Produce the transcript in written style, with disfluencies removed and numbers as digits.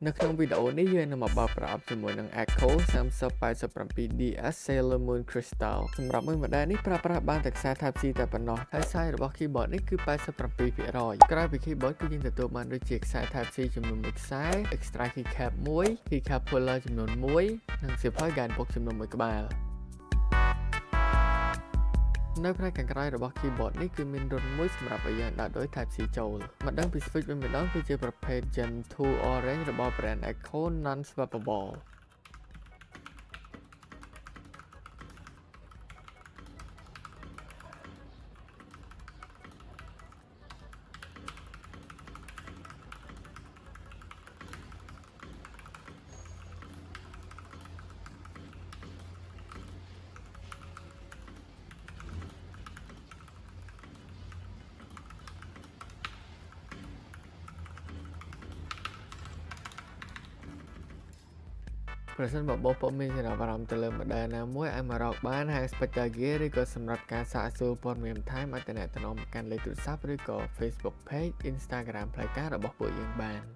នៅក្នុងវីដេអូនេះយើងនឹងមកបើកប្រអប់ជាមួយនឹង Echo 3087DS Sailor Moon Crystal សម្រាប់មួយម៉ូដែលនេះប្រើប្រាស់បានតែខ្សែ Type C តែប៉ុណ្ណោះហើយ size របស់ keyboard នេះគឺ 87% ក្រៅពី keyboard គឺយើងទទួលបានដូចជាខ្សែ Type C ចំនួន1ខ្សែ Extra keycap 1 keycap puller ចំនួន1និងសៀវភៅ guidebook ចំនួន1ក្បាលនៅផ្នែកខាងក្រោយរបស់ keyboard នេះគឺមានរុនមួយសម្រាប់ឲ្យយើងដាក់ដូច Type C ចូលម្ដងពី switch វិញម្ដងគឺជាប្រភេទ Gen 2 Orange របស់ brand Echo Non-swappable ប្រសិនបើបងប្អូនមានចំណាប់អារម្មណ៍ទៅលើ model ណាមួយអាចមករកបានហាង Spectre Gear ឬក៏សម្រាប់ការសាកសួរព័ត៌មានបន្ថែមអាចទំនាក់ទំនងកាន់លេខទូរស័ព្ទឬក៏ Facebook Page Instagram ផ្លូវការរបស់ពួកយើងបាន